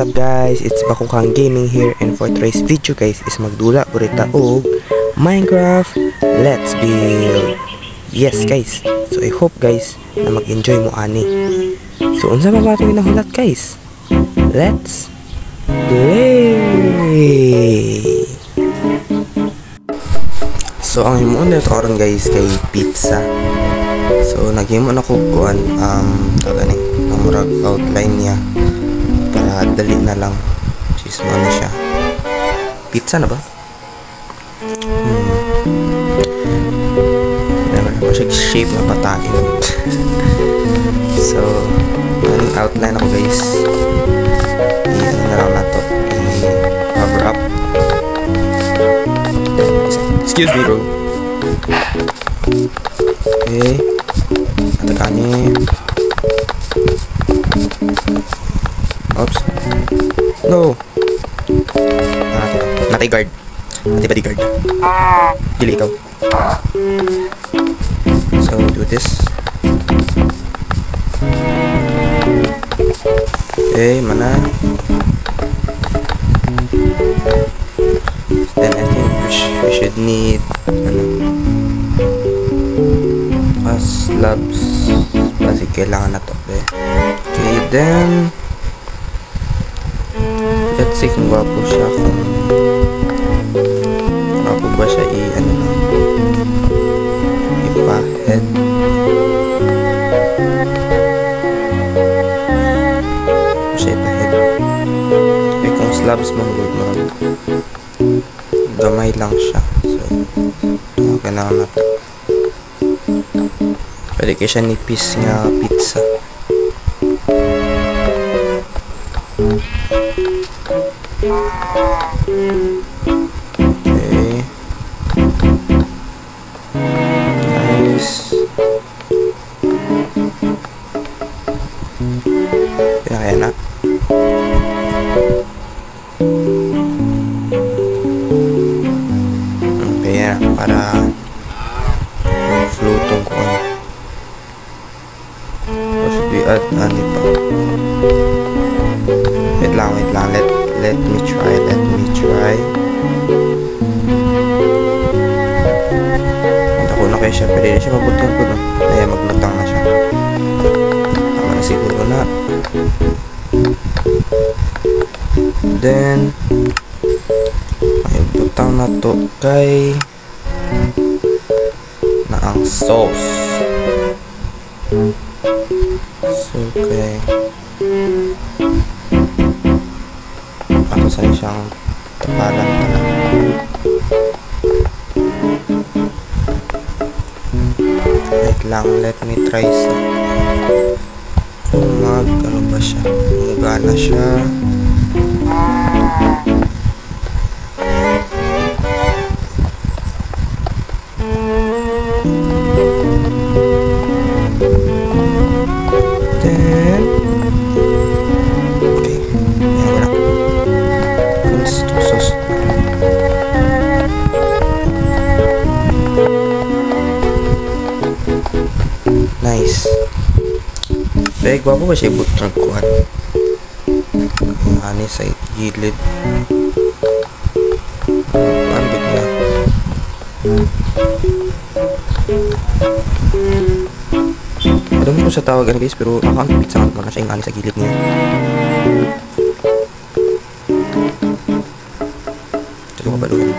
up guys? It's Bakukang Gaming here, and for today's video guys is magdula burita og Minecraft Let's Build. Yes guys, so I hope guys na mag-enjoy mo ani. So unsa ba bato ginahulat guys? Let's play. So ang himo na karon guys kay pizza. So naghimo na ko kuan tagani murag outline niya para dali na lang. Cheese mo na siya. Pizza na ba? Never siya shape na patain. So ang outline ako guys. Iyan na lang na to. Cover up. Excuse me bro. Okay. Atakanin. Oops. No. Natay guard. Natay bodyguard. Dili ikaw. So do this. Okay, mana. Then I think we should need slabs. Kasi kailangan na to. Okay, then let's see kung gwapo siya, kung gwapo ba siya ipa-head. Siya ipa-head. Okay, kung slabs mong good mo, gamay lang siya. So okay na lang natin. Pwede kayo siya nipis nga pizza. Okay. Nice. Kaya na. Okay na. Para floatong ko. Or should we add ano pa? Wait lang. Let me try. Punta ko na kayo siya. Pwede na siya mabutang ko no. Kaya maglutang na siya. Tama na siguro na. Then ay butang na to kay na ang sauce. So okay. Ako sa siyang tapalan pala. Wait lang, let me try sa ano ba siya? Gumagana siya. Nice. Baik, gwapo ba siya ibutang kuhan? Ani sa gilid. Ambit niya. Alam mo sa tawagan guys, pero nakakapit sa mga siya yung ani sa gilid niya. Ito ko ba doon?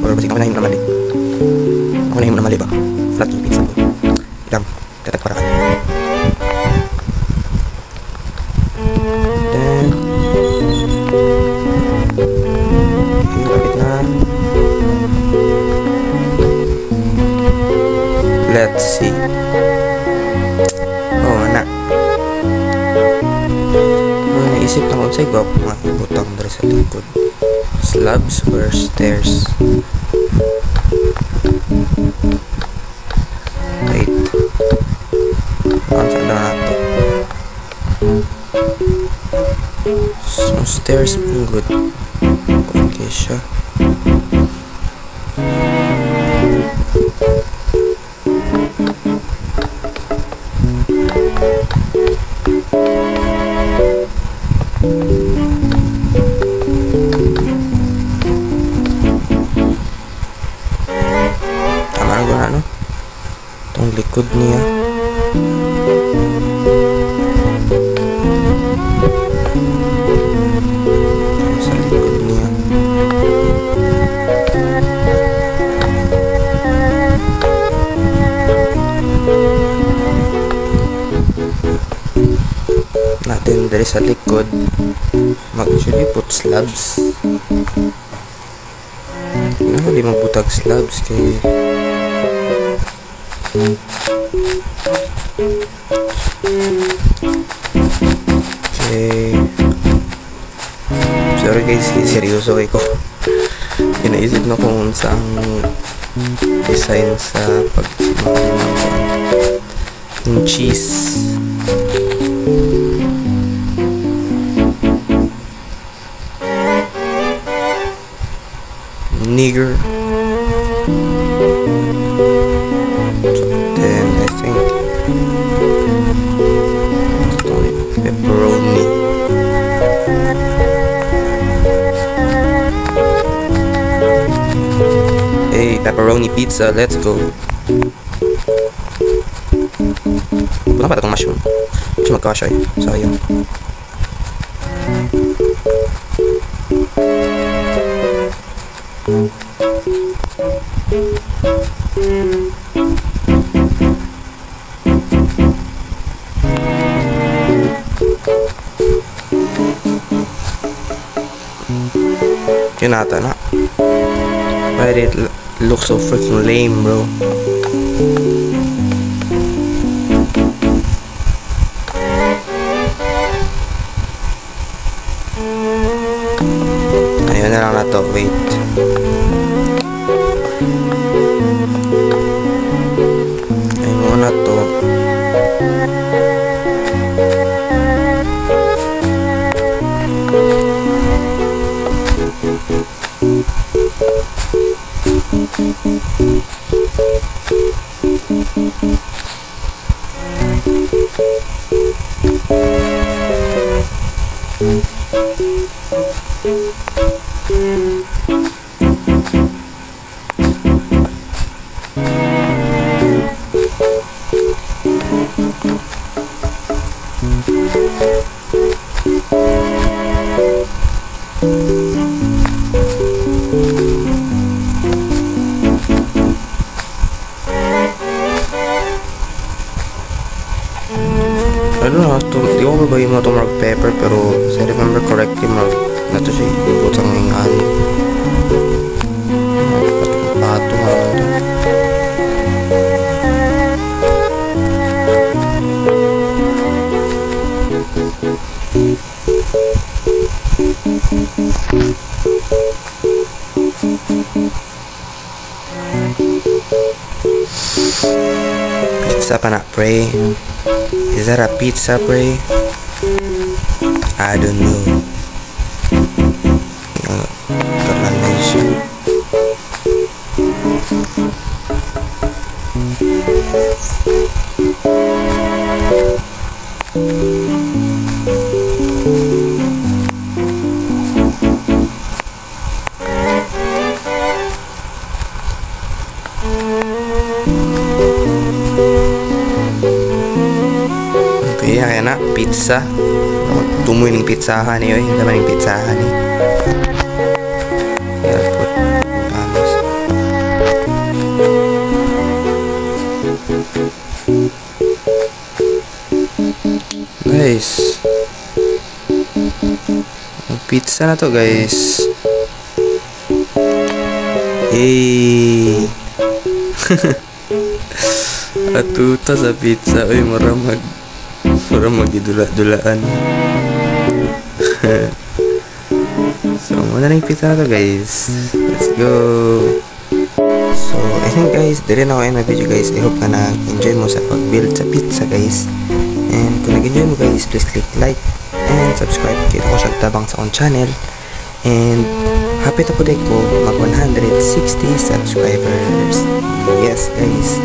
Or basi kamanahin mo naman din. Ako na yung namali ba? Flat yung pizza ko. Ilang, tatag para ka. Then okay, lapit na. Let's see. Oh, anak. Naisip na kung sa'yo gwapo nga ibutang dari sa likod. Slabs or stairs? Wait. Saan na ito? So stairs pun good. Okay siya. Tama na guna, no? Itong likod niya. Sa likod niya. Natin dari sa likod mag-actually put slabs. Di magbutag slabs kay sorry guys, seryoso ko. Inaisip na kung saan design sa yung cheese. Nigger. So then I think pepperoni. Hey, pepperoni pizza, let's go. Kenapa itong mushroom? Cuma magkasya eh. Sayang. Kinata na. Why did it look so freaking lame, bro? Ayun na lang na to. Wait. Ayun muna to. I don't know, di ko ba yung mga mark pepper, pero as I remember correctly, mark na to siya ibutang ng ano. Pato nga lang to. Pizza pa na, pre. Is that a pizza, pre? I don't know. Okay, kaya na pizza. Tumoy ng pizzahan eh, hindi naman yung pizzahan eh. Guys, pizza na to, guys. Hey. Atuta sa pizza. Uy, maramag magidula-dulaan. So, muna na yung pizza na to, guys. Let's go. So, I think, guys, dito na ako end my video, guys. I hope na na-enjoy mo sa pag-build sa pizza, guys. And kung nag-enjoy mo, guys, please click like and subscribe. Kita ko siya tabang sa akong channel. And happy to po ko mag 160 subscribers. Yes, guys.